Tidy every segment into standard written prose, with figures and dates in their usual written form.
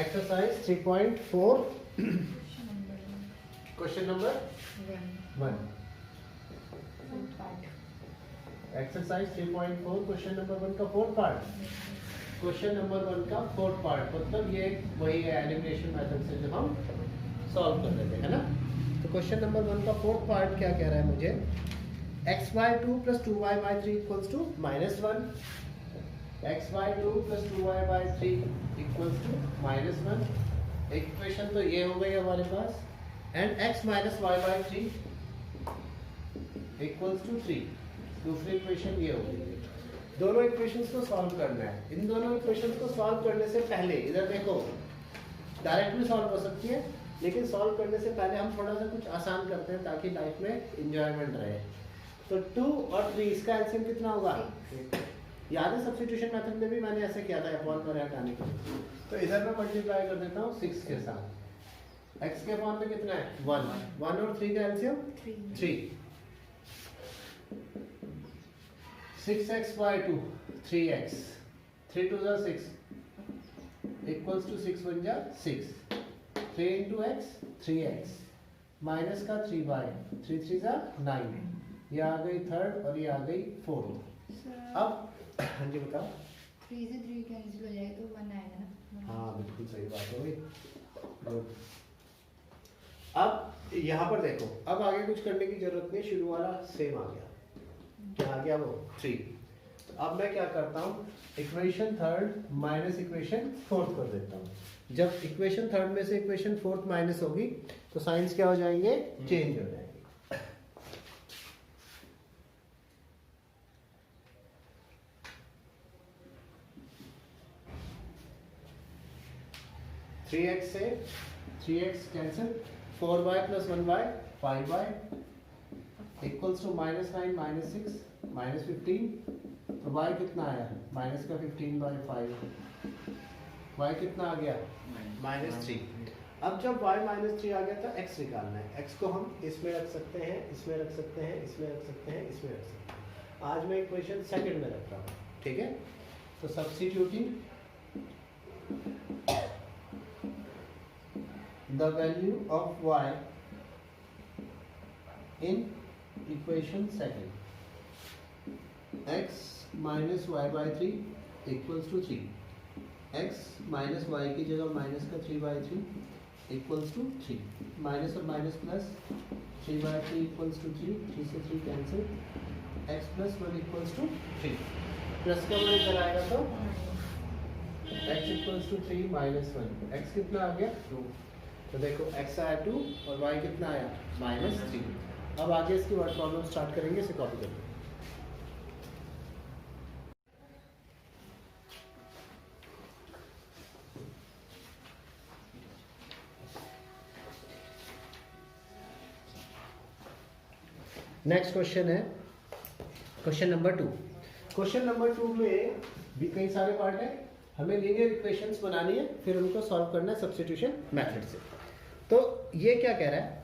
Exercise 3.4 question number 1। Exercise 3.4 question number 1 का fourth part. Question number 1 का fourth part मतलब ये वही है एलिमिनेशन मेथड से जो हम सॉल्व कर रहे थे, है ना। तो क्वेश्चन नंबर 1 का फोर्थ पार्ट क्या कह रहा है मुझे, x by 2 plus 2y by 3 equals to -1, x by 2 plus 2y by 3 equals to -1। एक इक्वेशन तो ये हो गई हमारे पास, and x minus y by 3 equals to 3। दूसरी इक्वेशन ये हो गई। दोनों इक्वेशंस को सॉल्व करना है। इन दोनों इक्वेशंस को सॉल्व करने से पहले इधर देखो, डायरेक्ट भी सॉल्व हो सकती है, लेकिन सॉल्व करने से पहले हम थोड़ा सा कुछ आसान करते हैं ताकि लाइफ में एंजॉयमेंट रहे। तो 2 और 3 इसका एलसीएम कितना होगा? याद है सब्स्टिट्यूशन मेथड में भी मैंने ऐसे किया था अपॉन पर हटाने के लिए। तो इधर मैं मल्टीप्लाई कर देता हूँ 6 के साथ। x के अपॉन में कितना है? 1 और 3 का एलसीएम 3। 6x by 2 3x 3 2 जा 6 इक्वल्स टू 6 1 जा 6। 3 into x 3x माइनस का 3y 3 3 जा 9। ये आ गई थर्ड और ये आ गई फोर्थ। अब हाँ जी बताओ। 3 से 3 कैंसिल हो जाए तो 1 आएगा ना। हाँ बिल्कुल सही बात हो गई। अब यहाँ पर देखो, अब आगे कुछ करने की जरूरत नहीं, शुरू वाला सेम आ गया। क्या आ गया वो? 3। तो अब मैं क्या करता हूँ, equation third minus equation fourth कर देता हूँ। जब इक्वेशन थर्ड में से इक्वेशन फोर्थ माइनस होगी तो साइंस क्या हो जाएंगे? चेंज हो जाएंगे। 3x से 3x cancel, 4y plus 1y 5y equals to -9 -6 -15। तो y कितना आया? माइनस का 15/5। y कितना आ गया? -3। अब जब y -3 आ गया तो x निकालना है। x को हम इसमें रख सकते हैं, इसमें रख सकते हैं, इसमें रख सकते हैं, इसमें रख सकते हैं। आज मैं इक्वेशन सेकंड में रख रहा हूँ, ठीक है। तो substituting the value of y in equation second, x minus y by 3 equals to 3। x minus y की जगह माइनस का 3/3 equals to 3। माइनस और माइनस प्लस 3/3 equals to 3। 3 से 3 cancel, x plus 1 equals to 3। Plus का 1 इधर आएगा तो x equals to 3 minus 1। x कितना आ गया? 2। तो देखो x आया 2 और y कितना आया? -3। अब आगे इसकी वर्ड प्रॉब्लम स्टार्ट करेंगे, इसे कॉपी करेंगे। नेक्स्ट क्वेश्चन है क्वेश्चन नंबर 2। क्वेश्चन नंबर 2 में भी कई सारे पार्ट है। हमें लीनियर इक्वेशंस बनानी है, फिर उनको सॉल्व करना है सब्स्टिट्यूशन मेथड से। तो ये क्या कह रहा है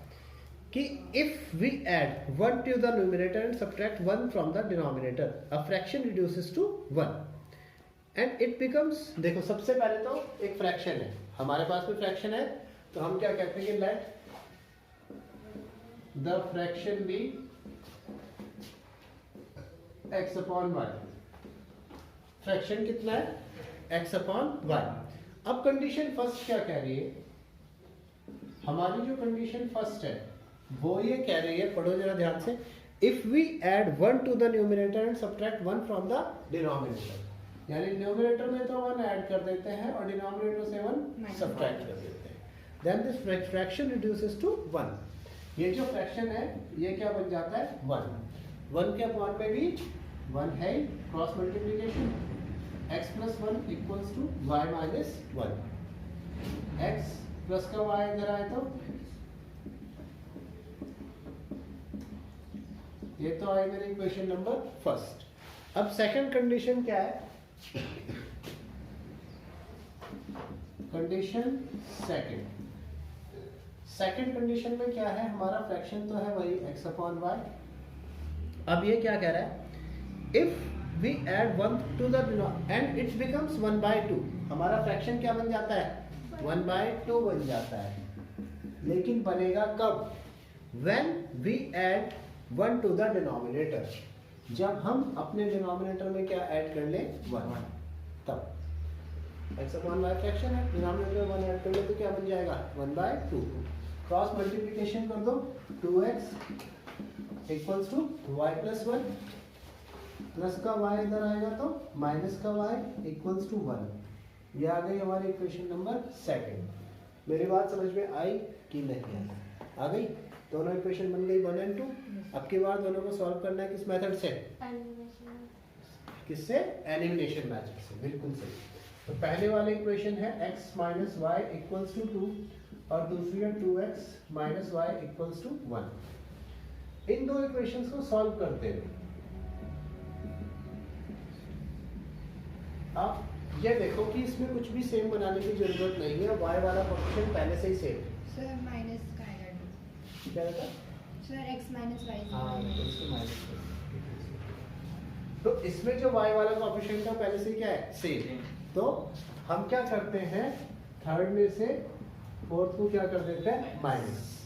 कि if we add 1 to the numerator and subtract 1 from the denominator, a fraction reduces to 1 and it becomes. देखो सबसे पहले तो एक फ्रैक्शन है, हमारे पास में फ्रैक्शन है, तो हम क्या कहते हैं, let the fraction be x upon y। Fraction कितना है? x upon y। अब कंडीशन फर्स्ट क्या कह रही है? हमारी जो कंडीशन फर्स्ट है वो ये कह रही है, पढ़ो जरा ध्यान से, if we add 1 to the numerator and subtract 1 from the denominator. यानी न्यूमरेटर में तो 1 ऐड कर देते हैं और डिनोमिनेटर से 1 सब्ट्रैक्ट कर देते हैं, then this fraction reduces to 1। ये जो फ्रैक्शन है ये क्या बन जाता है? 1 के अपॉन में भी 1 है, cross multiplication, x plus 1 equals to y minus 1। x plus का y इधर आए तो ये तो आई मेरी इक्वेशन नंबर फर्स्ट। अब सेकंड कंडीशन क्या है? कंडीशन सेकंड कंडीशन में क्या है? हमारा फ्रैक्शन तो है वही x अपॉन y। अब ये क्या कह रहा है? If we add 1 to the and it becomes 1/2। हमारा फ्रैक्शन क्या बन जाता है? 1/2 बन जाता है, लेकिन बनेगा कब? When we add 1 to the denominator, जब हम अपने डिनोमिनेटर में क्या ऐड कर ले? 1, तब x अपॉन y फ्रैक्शन है, डिनोमिनेटर में 1 ऐड कर ले तो क्या बन जाएगा? 1/2। क्रॉस मल्टीप्लिकेशन कर दो, 2x equals to y plus 1, plus का y इधर आएगा तो माइनस का y इक्वल्स टू 1। ये आ गई हमारी इक्वेशन नंबर 2। मेरी बात समझ में आई कि नहीं आई? आ गई? दोनों इक्वेशन बन गई 1 और 2। अब की बार दोनों को सॉल्व करना है किस मेथड से? किससे? एलिमिनेशन मेथड से। बिल्कुल सही। तो पहले वाले इक्वेशन है x minus y equals to 2 और दूसरी है 2x minus y equals to 1। इन दो इक्वेशंस को सॉल्व करते हैं। अब ये देखो कि इसमें कुछ भी सेम बनाने की जरूरत नहीं है, y वाला कोएफिशिएंट पहले से ही सेम है। सर माइनस का आएगा क्या रहता? Sir x minus y. हाँ, इसको माइनस कर। तो इसमें जो y वाला कोएफिशिएंट था पहले से क्या है? सेम। तो हम क्या करते हैं, थर्ड में से फोर्थ को क्या कर देते हैं? माइनस।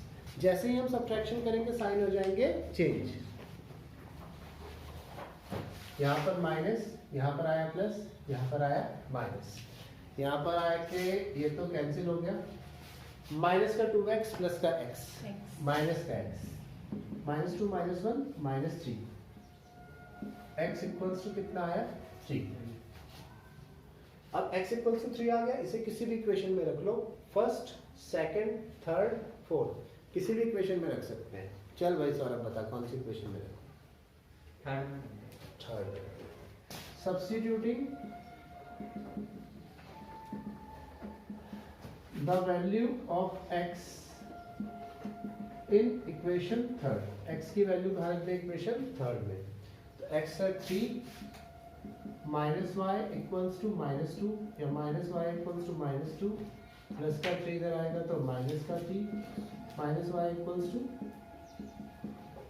जैसे ही हम सब्ट्रैक्शन करेंगे साइन हो जाएंगे चेंज। यहाँ पर माइनस, यहाँ पर आया प्लस, यहाँ पर आया माइनस, यहाँ पर आया कि ये तो कैंसिल हो गया। माइनस का 2x प्लस का x, माइनस का x, -2 -1 -3, x इक्वल्स टू कितना आया? 3। अब x इक्वल्स टू 3 आ गया, इसे किसी भी इक्वेशन में रख लो, फर्स्ट, सेकंड, थर्ड, फोर्थ, किसी भी इक्वेशन में रख सकते हैं। चल भाई सौरभ बता कौन सी इक्वेशन में रखो? Third. Substituting the value of x in equation third. x की वैल्यू कहाँ रख दे? इक्वेशन थर्ड में। तो x है 3 माइनस वाई इक्वल्स टू -2 या minus y equals to -2, plus का 3 इधर आएगा तो माइनस का 3, minus y equals to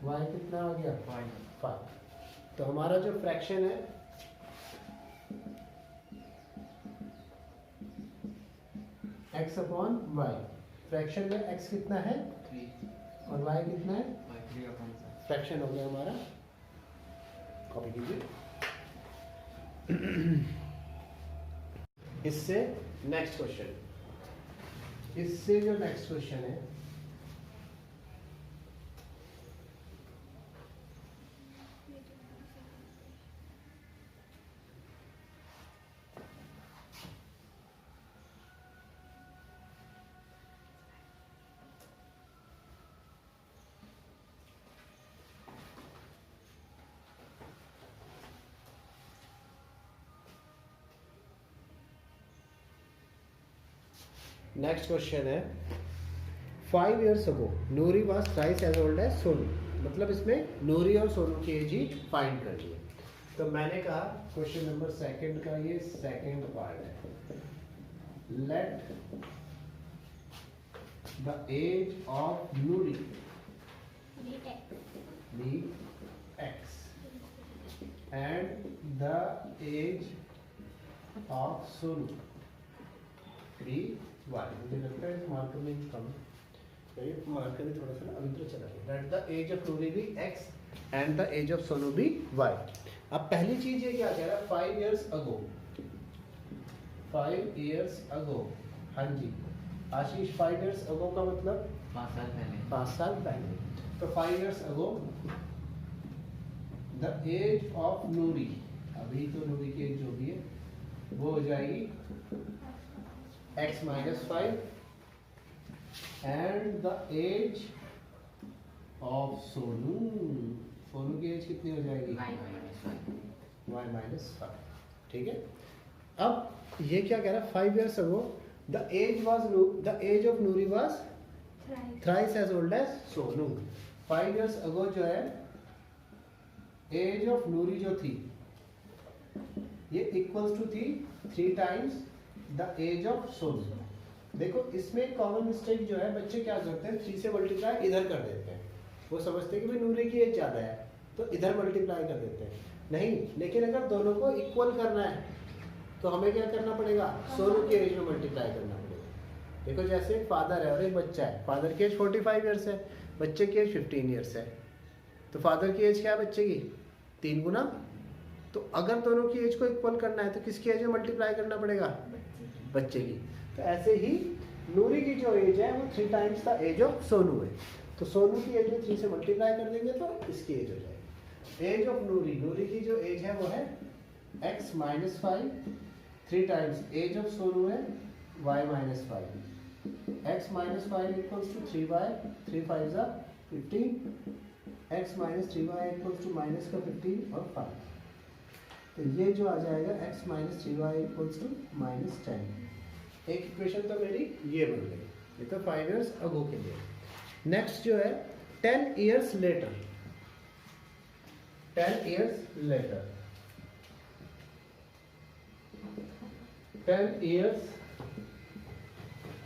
y कितना आ गया? 5। तो हमारा जो फ्रैक्शन है x अपॉन वाई, फ्रैक्शन में x कितना है? 3 और y कितना है? 3। फ्रैक्शन हो गया हमारा। कॉपी कीजिए। इससे नेक्स्ट क्वेश्चन, इससे जो नेक्स्ट क्वेश्चन है, नेक्स्ट क्वेश्चन है 5 years ago Noori was thrice as old as Sonu. मतलब इसमें नूरी और सोनू की एज ही फाइंड करनी है। तो मैंने कहा क्वेश्चन नंबर 2 का ये सेकंड पार्ट है, let the age of Noori be x and the age of Sonu be y। मुझे लगता है इस मार्कर में कम, ये मार्कर भी थोड़ा सा ना अभी तो चला गया। Let the age of Noori be x and the age of Sonu be y। अब पहली चीज ये क्या कह रहा है? 5 years ago, 5 years ago। हाँ जी आशीष, 5 years ago का मतलब 5 साल पहले। 5 साल पहले। तो 5 years ago the age of Noori, अभी तो नूरी की एज जो भी है वो हो जाएगी x minus 5 and the age of Sonu, Sonu की एज कितनी हो जाएगी? y minus 5। ठीक है। अब ये क्या कह रहा है? 5 years ago the age of Noori was thrice as old as Sonu. 5 years ago जो है एज ऑफ नूरी जो थी ये इक्वल्स टू थी 3 times the age of Sonu. देखो इसमें कॉमन मिस्टेक जो है, बच्चे क्या करते हैं 3 से मल्टीप्लाई इधर कर देते हैं। वो समझते हैं कि भाई नूरी की एज ज़्यादा है तो इधर मल्टीप्लाई कर देते हैं। नहीं, लेकिन अगर दोनों को इक्वल करना है तो हमें क्या करना पड़ेगा? सोनू की एज में मल्टीप्लाई करना पड़ेगा। देखो जैसे एक फादर है और एक बच्चा है, फादर की एज 45 ईयर्स है, बच्चे की एज 15 ईयर्स है, तो फादर की एज क्या है बच्चे की 3 गुना। तो अगर दोनों की एज को इक्वल करना है तो किसकी एज में मल्टीप्लाई करना पड़ेगा, बच्चे की। तो ऐसे ही नूरी की जो एज है वो 3 times the age of Sonu है, तो सोनू की एज में 3 से मल्टीप्लाई कर देंगे तो इसकी एज हो जाएगी। एज ऑफ नूरी, नूरी की जो एज है वो है x minus 5, 3 times age of Sonu है y minus 5, x minus 5 equals to 3y, 3 5 ज़ा 15, x minus 3y equals to minus का 15 और 5, तो ये जो आ जाएगा x minus 3y equals to minus 10। एक इक्वेशन तो मेरी ये बन गई, ये तो 5 इयर्स अगो के लिए। नेक्स्ट जो है 10 years later, 10 years later, 10 years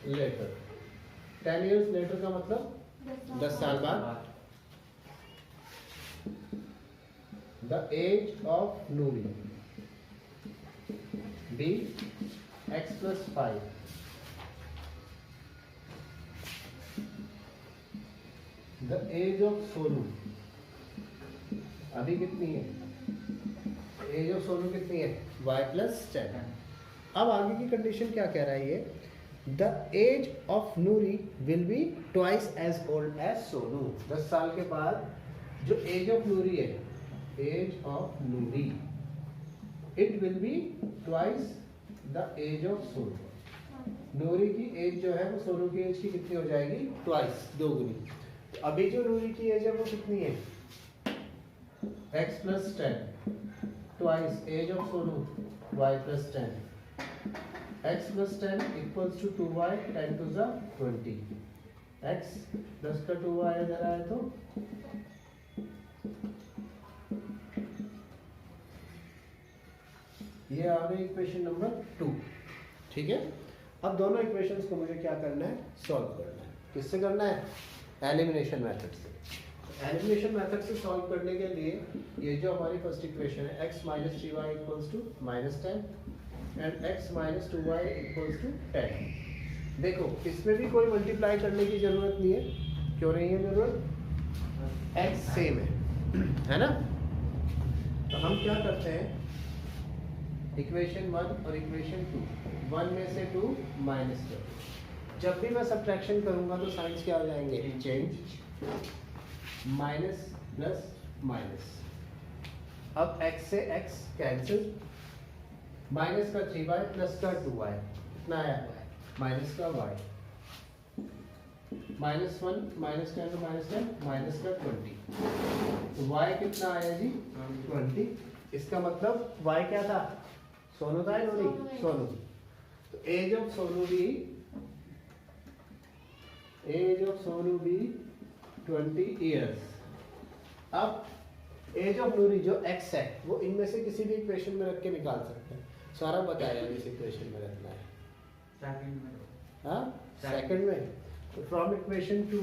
later, 10 years later का मतलब 10 साल बाद। The age of Nuri be x plus 5. The age of Sonu अभी कितनी है, एज ऑफ सोनू कितनी है y plus 10। अब आगे की कंडीशन क्या कह रहा है ये, the age of Noori will be twice as old as Sonu. 10 साल के बाद जो एज ऑफ नूरी है, age of Noori, it will be twice the age of Sonu. Noori की एज जो है वो सोनू की एज की कितनी हो जाएगी, ट्वाइस, 2 गुनी। तो अभी जो नूरी की एज है वो कितनी है, x plus 10, twice age of Sonu y plus 10, x plus 10 equals to 2y, 10 to the 20, x 10 का 2y इधर आए तो ये आ गई इक्वेशन नंबर 2। ठीक है, अब दोनों इक्वेशंस को मुझे क्या करना है, सॉल्व करना है। किससे करना है, एलिमिनेशन मेथड से। एलिमिनेशन मेथड से सॉल्व करने के लिए ये जो हमारी फर्स्ट इक्वेशन है x minus 3y equals to minus 10 and x minus 2y equals to 10। देखो इसमें भी कोई मल्टीप्लाई करने की जरूरत नहीं है, क्यों नहीं है जरूरत, x सेम है ना। तो हम क्या करते हैं, इक्वेशन 1 और इक्वेशन 2, 1 में से 2 माइनस कर, जब भी मैं सब्ट्रैक्शन करूंगा तो साइंस क्या हो जाएंगे, चेंज, माइनस प्लस माइनस। अब x से x कैंसिल, माइनस का 3y प्लस का 2y कितना आया, माइनस का y, माइनस 1 माइनस का माइनस 10 माइनस का 20, तो y कितना आया जी 20। इसका मतलब y क्या था, सोनू था या नहीं, सोनू। तो एज ऑफ सोनू भी, एज ऑफ सोनू भी 20 इयर्स। अब एज ऑफ नूरी जो x है वो इनमें से किसी भी इक्वेशन में रख के निकाल सकते हैं। सारा बताया इस इक्वेशन में रखना है, सेकंड में, हाँ सेकंड में। तो from equation 2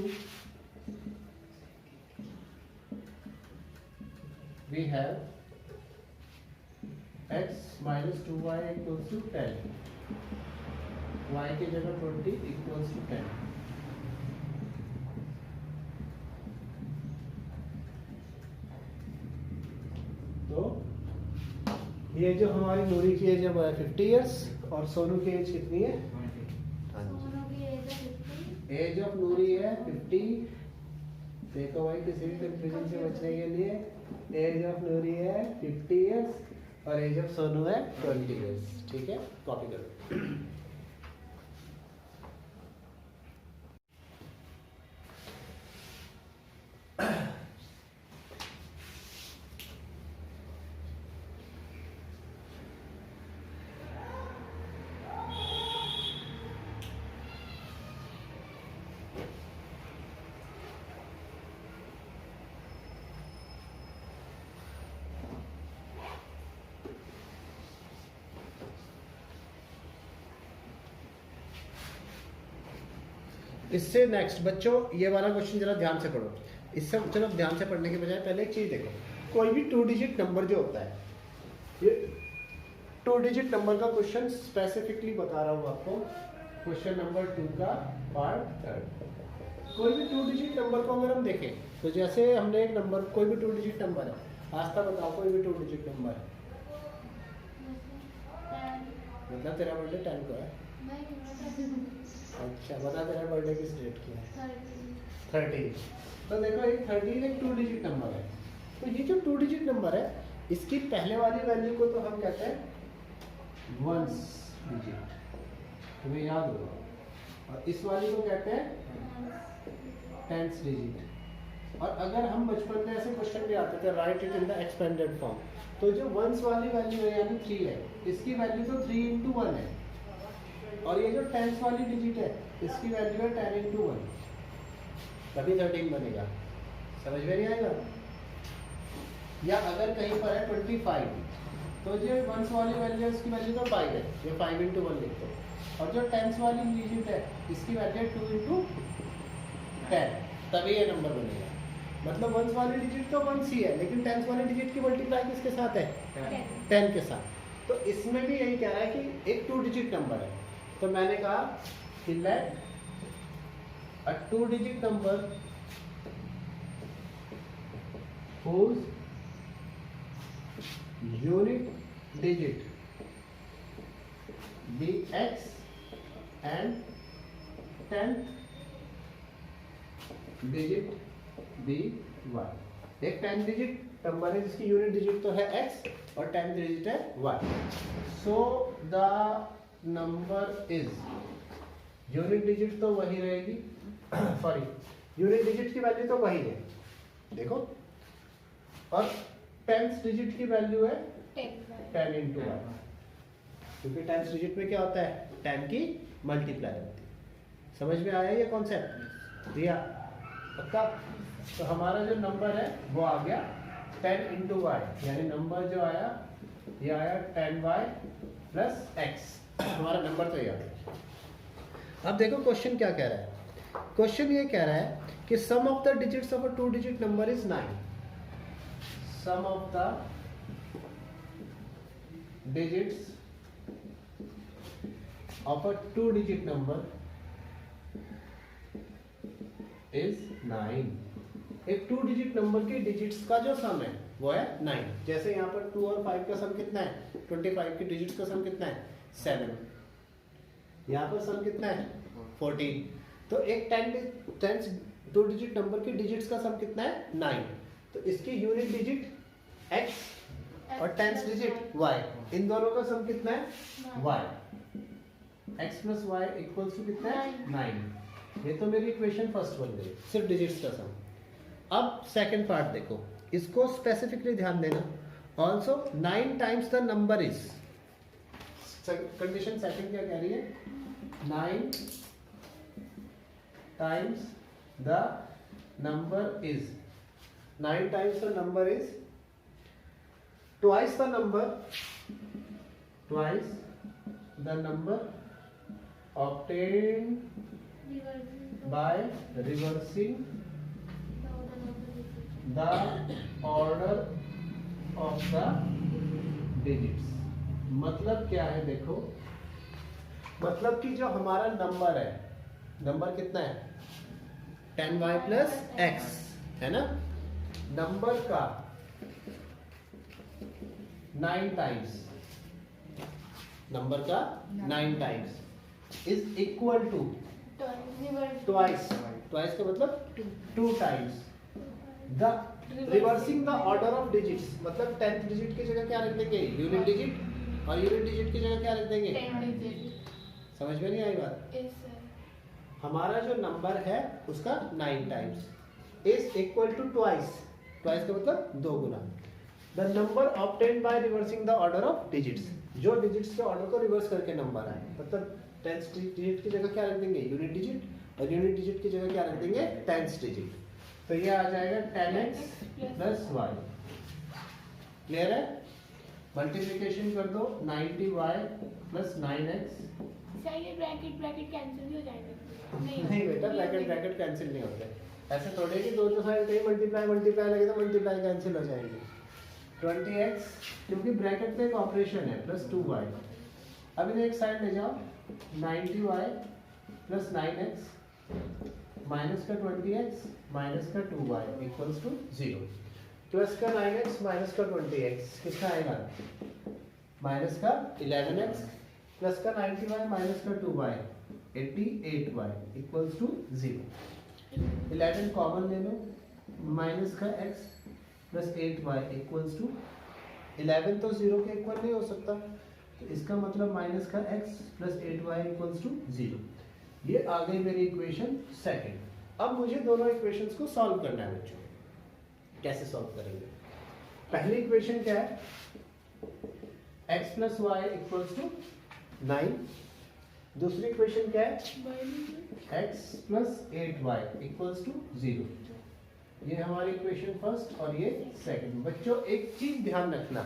we have x minus 2y equals to 10, y की जगह 20 इक्वल्स टू 10। तो ये जो हमारी नूरी की एज है वो है 50 इयर्स और सोनू की एज कितनी है, सोनू की एज है 50, एज ऑफ नूरी है 50। देखो भाई किसी भी कंफ्यूजन से बचने के लिए एज ऑफ नूरी है 50 इयर्स और एज ऑफ सोनू है 20 इयर्स। ठीक है, कॉपी करो। इससे नेक्स्ट बच्चों ये वाला क्वेश्चन जरा ध्यान से पढ़ो। इससे चलो ध्यान से पढ़ने के बजाय पहले एक चीज देखो, कोई भी 2 डिजिट नंबर जो होता है, ये 2 डिजिट नंबर का क्वेश्चन स्पेसिफिकली बता रहा हूँ आपको, क्वेश्चन नंबर 2 का पार्ट 3। कोई भी 2 डिजिट नंबर को अगर हम देखें तो जैसे हमने एक नंबर, कोई भी 2 डिजिट नंबर है, आस्था बताओ कोई भी 2 डिजिट नंबर है, मतलब तेरा बर्थडे 10 को है। अच्छा बता तेरा बर्थडे किस डेट की है? 13। तो देखो एक 13 एक 2 डिजिट नंबर है। तो ये जो 2 डिजिट नंबर है इसकी पहले वाली वैल्यू को तो हम कहते हैं वंस डिजिट, तुम्हें याद होगा, और इस वाली को कहते हैं टेंस डिजिट। और अगर हम बचपन में ऐसे क्वेश्चन भी आते थे right it in the expanded form, तो जो वंस वाली वैल्यू है यानी 3 है, इसकी वैल्यू तो 3 into 1 है, और ये जो टेंस वाली डिजिट है इसकी वैल्यू है 10 into 1, तभी 13 बनेगा। समझ में नहीं आएगा? या अगर कहीं पर है 25, तो जो वंस वाली वैल्यू है उसकी वैल्यू तो 5 है, ये 5 into 1 लिख दो, और जो टेंस वाली डिजिट है इसकी वैल्यू है 2 into 10, तभी ये नंबर बनेगा। मतलब वंस वाली डिजिट तो 1 ही है, लेकिन टेंस वाली डिजिट की मल्टीप्लाई किसके साथ है? 10 के साथ। तो इसमें भी यही कह रहा है कि एक 2 डिजिट नंबर है, तो मैंने कहा कि late a 2 digit number whose unit digit be x and 10th digit be y। एक 10 डिजिट नंबर है जिसकी यूनिट डिजिट तो है x और 10th डिजिट है y। So the number is, unit digit तो वही रहेगी, सॉरी यूनिट डिजिट की वैल्यू तो वही है देखो, और 10th डिजिट की वैल्यू है 10 into 1, क्योंकि 10th डिजिट में क्या होता है? 10 की मल्टीप्लाई होती है। समझ में आया ये कॉन्सेप्ट? दिया पक्का? तो हमारा जो नंबर है वो आ गया 10 into y, यानी नंबर जो आया ये आया 10y plus x, हमारा नंबर तो ये आ गया। अब देखो क्वेश्चन क्या कह रहा है। क्वेश्चन ये कह रहा है कि sum of the digits of a 2 digit number is 9। Sum of the digits of a 2 digit number is 9। एक 2 डिजिट नंबर के डिजिट्स का जो सम है वो है 9। जैसे यहाँ पर 2 और 5 का सम कितना है? 25 के डिजिट्स का सम कितना है? 7। यहाँ पर सम कितना है? 14। तो एक 10 2 डिजिट नंबर के डिजिट्स का सम कितना है? 9। तो इसकी यूनिट डिजिट x और 10th डिजिट y, इन दोनों का सम कितना है? y। x plus y equals to कितना है? 9। ये तो मेरी इक्वेशन फर्स्ट बन गई, सिर्फ डिजिट्स का सम। अब सेकंड पार्ट देखो, इसको स्पेसिफिकली ध्यान देना। Also 9 times the number is, condition second क्या कह रही है? 9 times the number is, 9 times the number is twice the number obtained by reversing the order of the digits। मतलब क्या है देखो, मतलब कि जो हमारा नंबर है, नंबर कितना है? 10y plus x है ना, नंबर का 9 टाइम्स, नंबर का 9 times is equal to twice, twice का मतलब 2 times the reversing the order of digits, मतलब 10th डिजिट की जगह क्या रख देंगे? यूनिट डिजिट, और यूनिट डिजिट की जगह क्या रख देंगे? समझ में नहीं आई बात? हमारा जो नंबर है उसका 9 times is equal to twice, twice का मतलब 2 गुना the number obtained by reversing the order of digits, जो डिजिट्स के ऑर्डर को रिवर्स करके नंबर आए, मतलब 10th डिजिट की जगह क्या रख देंगे? यूनिट डिजिट, और यूनिट डिजिट की जगह क्या रख देंगे? 10th digit. तो ये आ जाएगा 10x plus y। क्लियर है? मल्टीप्लिकेशन कर दो 90y plus 9x। Bracket bracket cancel भी हो जाएंगे। नहीं बेटा, ब्रैकेट ब्रैकेट कैंसिल नहीं होते, ऐसे थोड़े कि दोनों साइड कहीं मल्टीप्लाई मल्टीप्लाई लगे तो मल्टीप्लाई कैंसिल हो जाएंगे। 20x, क्योंकि ब्रैकेट में एक ऑपरेशन है, प्लस 2y। अब इन्हें एक साइड ले जाओ, 90y प्लस 9x माइनस का 20x माइनस का 2y इक्वल्स टू 0। प्लस का 9x माइनस का 20x कितना आएगा? माइनस का 11x प्लस का 90y माइनस का 2y 88y equals to 0। 11 common ले लो, माइनस का x plus 8y equals to 11 तो 0 के इक्वल नहीं हो सकता, तो इसका मतलब माइनस का x plus 8y equals to 0। ये आ गई मेरी इक्वेशन सेकंड। अब मुझे दोनों इक्वेशंस को सॉल्व करना है बच्चों। कैसे सॉल्व करेंगे? पहली इक्वेशन क्या है? x plus y equals to 9। दूसरी इक्वेशन क्या है? x plus 8y equals to 0। ये हमारी इक्वेशन फर्स्ट और ये सेकंड। बच्चों एक चीज ध्यान रखना,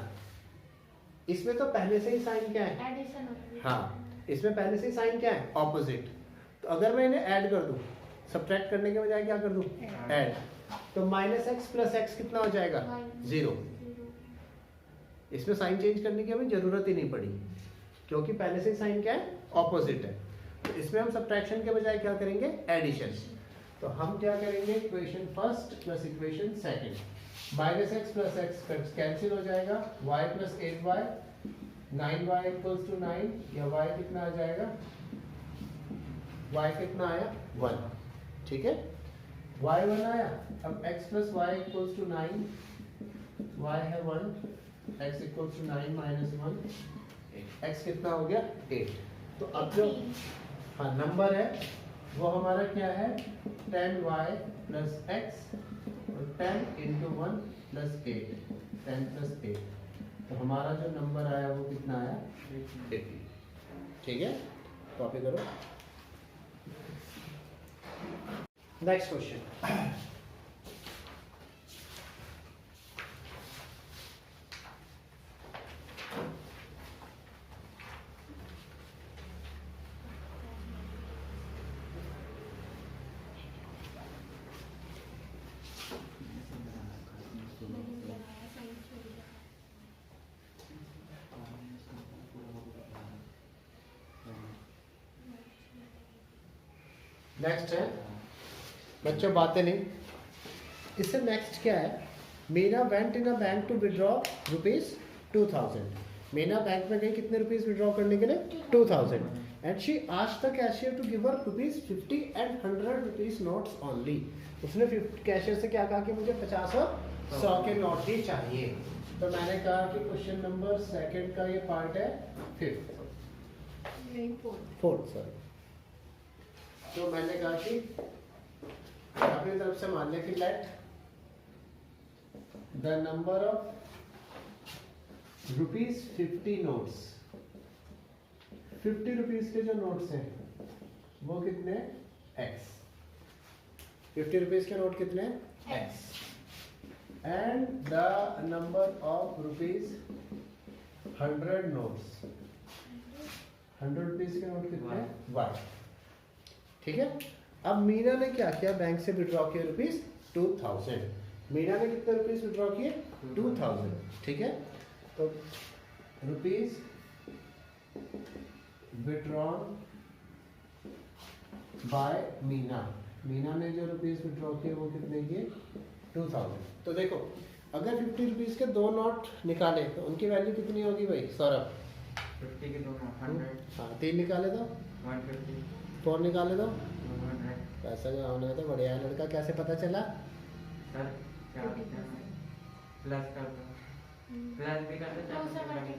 इसमें तो पहले से ही साइन क्या है? एडिशन होती है। हाँ, इसमें पहले से ही साइन क्या है? ऑपोजिट। तो अगर मैं इन्हें ऐड कर दूं, सब्ट्रैक्ट करने के बजाय क्या कर दूं? ऐड। तो माइनस एक्स प्लस एक्स कितना हो जाएगा? 0। इसमें साइन चेंज करने की हमें जरूरत ही नहीं पड़ी, क्योंकि पहले से ही साइन क्या है? ऑपोजिट है। तो इसमें हम सब्ट्रैक्शन के बजाय क्या करेंगे? एडिशन। तो हम क्या करेंगे? Equation first plus equation second. Minus x plus x cancel हो जाएगा, y plus 8y 9y equals to 9, या y कितना आ जाएगा? y कितना आया? 1। ठीक है, y 1 आया। अब x plus y equals to 9, y है 1, x equals to 9 minus 1, x कितना हो गया? 8। तो अब जो हाँ नंबर है वो हमारा क्या है? 10y प्लस x और 10 इंटू 1 प्लस 8, 10 प्लस 8। तो हमारा जो नंबर आया वो कितना आया? 80। ठीक है, कॉपी करो। Next question. नेक्स्ट है बच्चों, बातें नहीं। इससे नेक्स्ट क्या है? Meena went in a bank to withdraw ₹2000। Meena bank में गई कितने रुपीस विड्रॉ करने के लिए? 2000। And she asked the cashier to give her ₹50 and ₹100 notes only. उसने कैशियर से क्या कहा कि मुझे 50 और 100 के नोट ही चाहिए। तो मैंने कहा कि क्वेश्चन नंबर सेकंड का ये पार्ट है फोर्थ सॉरी। तो मैंने कहा कि अपनी तरफ से मान लिया कि let the number of ₹50 notes, 50 rupees के जो नोट्स हैं वो कितने? x। 50 रुपीज के नोट कितने? x। And the number of ₹100 notes, 100 rupees के नोट कितने? y। ठीक है। अब मीना ने क्या किया? बैंक से विड्रॉ किया ₹2000। मीना ने कितने रुपीस विड्रॉ किए? 2000। ठीक है, तो rupees withdrawn bye Meena. Meena ने जो रुपीस विड्रॉ किए वो कितने किए? 2000। तो देखो, अगर 50 रुपीस के 2 नोट निकाले तो उनकी वैल्यू कितनी होगी भाई सौरभ? 50 के 2 नोट 100। हाँ, 3 निकाले तो 150। 4 निकाले तो 200। पैसा का होना तो बढ़िया है। लड़का कैसे पता चला? सर क्या प्लस कर दो, प्लस भी कर दो,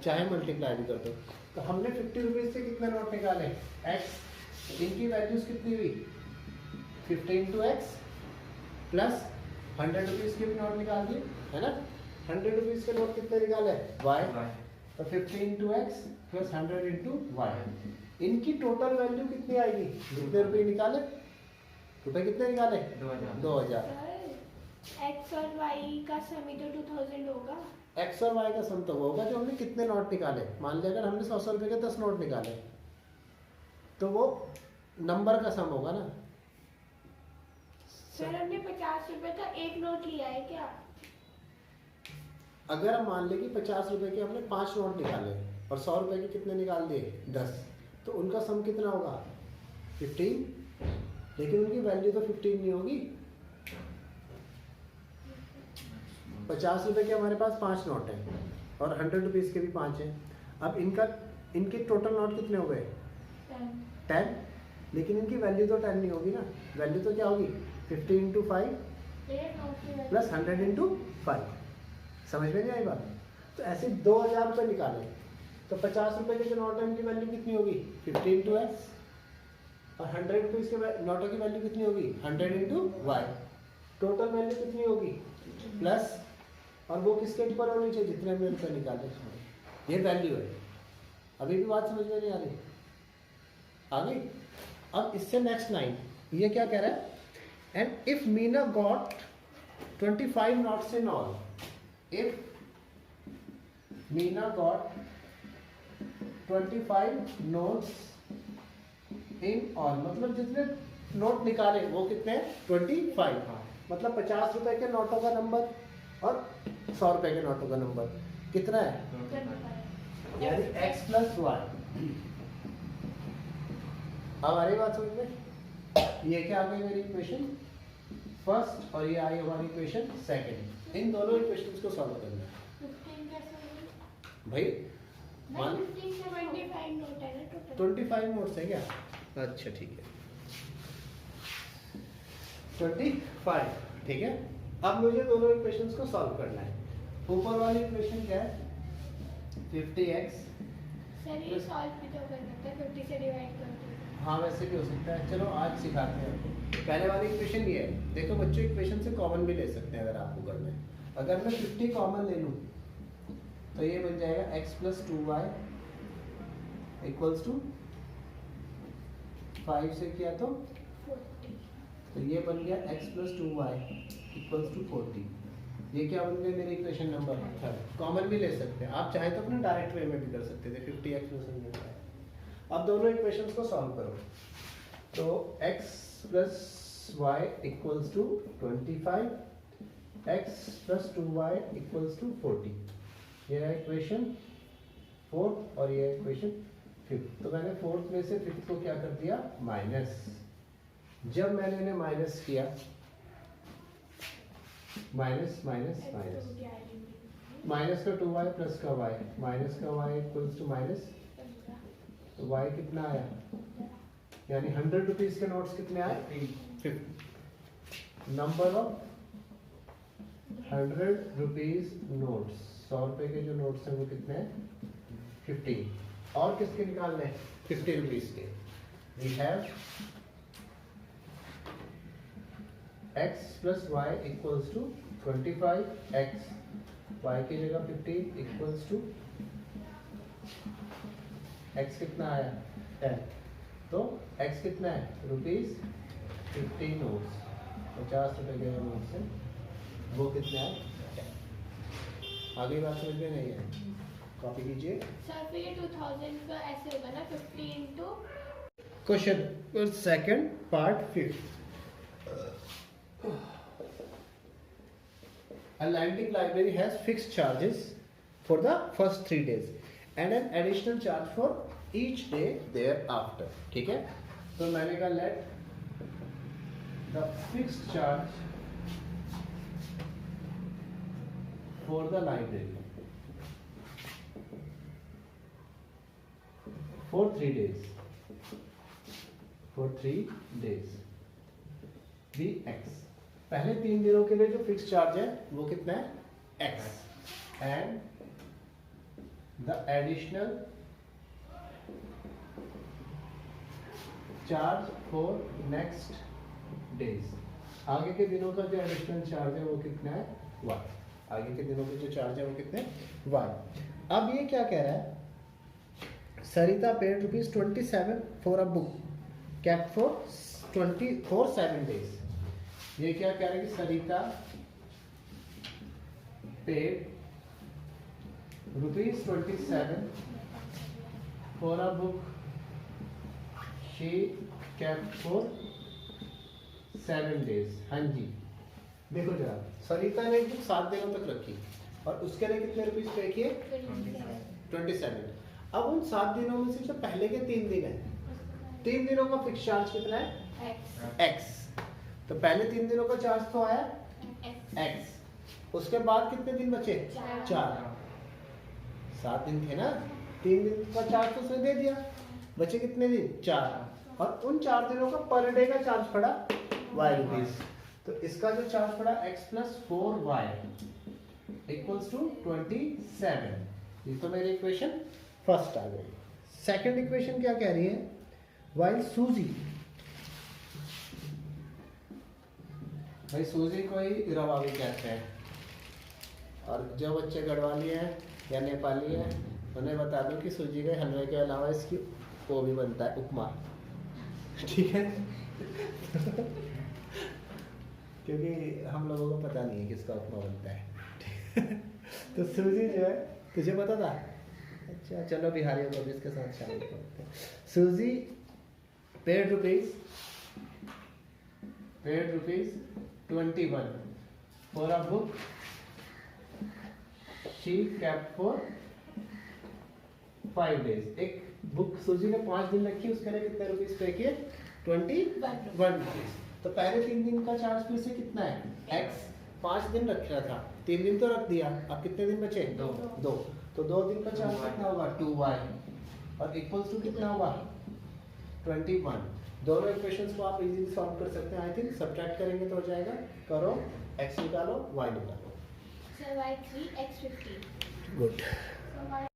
चाहे मल्टीप्लाई भी कर दो। तो हमने 50 रुपीज से कितने नोट निकाले? x। इनकी वैल्यूज कितनी हुई? 50 इंटू एक्स प्लस 100 रुपीज के भी नोट निकाल दिए, है ना? 100 रुपीज के नोट कितने निकाले? y। तो 50 into x plus 100 into y. इनकी टोटल वैल्यू कितनी आएगी? कितने रुपए निकाले? रुपए कितने निकाले? 2000। एक्स और वाई का सम तो 2000 होगा। एक्स और वाई का सम तो होगा जो हमने कितने नोट निकाले। मान लिया अगर हमने 100 रुपए के 10 नोट निकाले तो वो नंबर का सम होगा ना। सर हमने 50 रुपए का एक नोट लिया है क्या? अगर हम मान लें कि 50 रुपए के हमने 5 नोट निकाले और 100 रुपए के कितने निकाल दिए? 10, तो उनका सम कितना होगा? 15, लेकिन उनकी वैल्यू तो 15 नहीं होगी। 50 रुपए के हमारे पास 5 नोट हैं और 100 रुपीज़ के भी 5 हैं। अब इनके टोटल नोट कितने हो गए? 10, लेकिन इनकी वैल्यू तो 10 नहीं होगी ना। वैल्यू तो क्या होगी? 50 इंटू 5 प्लस 100 इंटू 5। समझ में नहीं आई बात? तो ऐसे 2000 रुपये निकाले तो 50 रुपए के जो नोट है उनकी वैल्यू कितनी होगी? 50 इंटू एक्स, और 100 रुपीज़ के नोटों की वैल्यू कितनी होगी? 100 इंटू वाई। टोटल वैल्यू कितनी होगी? प्लस, और वो किसके ऊपर होनी चाहिए? जितने हमने रुपये निकाले, ये वैल्यू है। अभी भी बात समझ में नहीं आ रही? आ गई? अब इससे नेक्स्ट लाइन, ये क्या कह रहा है? And if Meena got 25 notes in all, if Meena got 25 notes in all, मतलब जितने नोट निकाले वो कितने हैं? 25। मतलब 50 रुपए के नोटों का नंबर और 100 रुपए के नोटों का नंबर कितना है? यानी x प्लस वाई। अब आ रही बात समझ में? ये क्या आ गई मेरी इक्वेशन फर्स्ट, और ये आई हमारी इक्वेशन सेकंड। इन दोनों इक्वेशंस को सॉल्व करना है भाई। मान 25 नोट्स है क्या? अच्छा ठीक है, 25, ठीक है। अब मुझे दोनों इक्वेशंस को सॉल्व करना है। ऊपर वाली इक्वेशन क्या है? 50x। सर ये सॉल्व भी तो कर सकते हैं, 50 से डिवाइड कर दो। हाँ वैसे भी हो सकता है, चलो आज सिखाते हैं आपको। पहले वाली इक्वेशन ये है, देखो बच्चों इक्वेशन से कॉमन भी ले सकते हैं अगर आपको करना है। अगर मैं 50 कॉमन ले लूँ तो ये बन जाएगा x plus 2y equals to 5 से किया तो 40। तो ये बन गया x plus 2y equals to 40। ये क्या बन गया मेरी इक्वेशन नंबर 3। कॉमन भी ले सकते हैं आप, चाहे तो अपने डायरेक्ट वे में भी कर सकते थे। 50x में समझ है। अब दोनों इक्वेशंस को सॉल्व करो तो x plus y equals to 25, x plus 2y equals to 40। ये है इक्वेशन 4 और ये है इक्वेशन 5। तो मैंने 4th में से 5th को क्या कर दिया? माइनस। जब मैंने इन्हें माइनस किया, माइनस माइनस माइनस, माइनस का 2y प्लस का y, माइनस का y इक्वल्स टू माइनस, तो y कितना आया? यानी 100 रुपीज के नोट्स कितने आए? 50। नंबर ऑफ 100 रुपीज नोट्स, 100 रुपए के जो नोट्स हैं वो कितने हैं? 15। और किसके निकालने हैं? 50 रुपीज के। We have x plus y equals to 25, x y की जगह 50 इक्वल्स टू x कितना आया? 10। तो x कितना है? रुपीज 50 नोट्स, 50 रुपए के जो नोट्स हैं वो कितने आए? आगे बात समझ में नहीं है? कॉपी कीजिए। सर फिर ये 2000 का ऐसे होगा ना, 50 into. Question second part 5। Atlantic Library has fixed charges for the first 3 days and an additional charge for each day thereafter. ठीक है? तो मैंने कहा let the fixed charge for the library for 3 days. For 3 days. be x. पहले 3 दिनों के लिए जो फिक्स चार्ज है वो कितना है? x and the additional charge for next days. आगे के दिनों का जो एडिशनल चार्ज है वो कितना है? y। आगे के दिनों के जो चार्ज है वो कितने? y। अब ये क्या कह रहा है? Sarita paid ₹27 for a book kept for 7 days. ये क्या कह रहा है कि Sarita paid ₹27 for a book she kept for 7 days. हाँ जी, देखो जरा, सरिता ने एक बुक 7 दिनों तक रखी और उसके लिए कितने रुपीज पे किए? 27। अब उन 7 दिनों में से जो पहले के 3 दिन है, 3 दिनों का फिक्स चार्ज कितना है एक्स x। तो पहले 3 दिनों का चार्ज तो आया x, उसके बाद कितने दिन बचे? चार। 7 दिन थे ना, 3 दिन का चार्ज तो उसने दे दिया, बचे कितने दिन? 4। और उन 4 दिनों का पर डे का चार्ज पड़ा y रुपीज। तो इसका जो चार्ज पड़ा x plus 4y equals to 27। ये तो मेरी इक्वेशन फर्स्ट आ गई। सेकंड इक्वेशन क्या कह रही है? वाइल सूजी, भाई सूजी को ही रवा भी कहते हैं, और जो बच्चे गढ़वाली हैं या नेपाली हैं उन्हें बता दूं कि सूजी के हलवे के अलावा इसकी वो भी बनता है उपमा, ठीक है। क्योंकि हम लोगों को पता नहीं है किसका उपमा बनता है। तो सूजी जो है, तुझे पता था? अच्छा चलो बिहारियों को भी इसके साथ शामिल करते हैं। सूजी paid rupees 21 for a book she kept for 5 days। एक बुक सूजी ने 5 दिन रखी, उसके लिए कितने रुपीज पे किए? 21 रुपीज। तो पहले 3 दिन का चार्ज फिर से कितना है? x। 5 दिन रखना था, 3 दिन तो रख दिया, अब कितने दिन बचे? 2। तो 2 दिन का चार्ज कितना होगा? 2y और इक्वल्स टू कितना होगा? 21। दोनों इक्वेशंस को आप इजीली सॉल्व कर सकते हैं। आई थिंक सब्ट्रैक्ट करेंगे तो हो जाएगा। करो, x निकालो, y निकालो। Sir y 3 x 15। Good. So y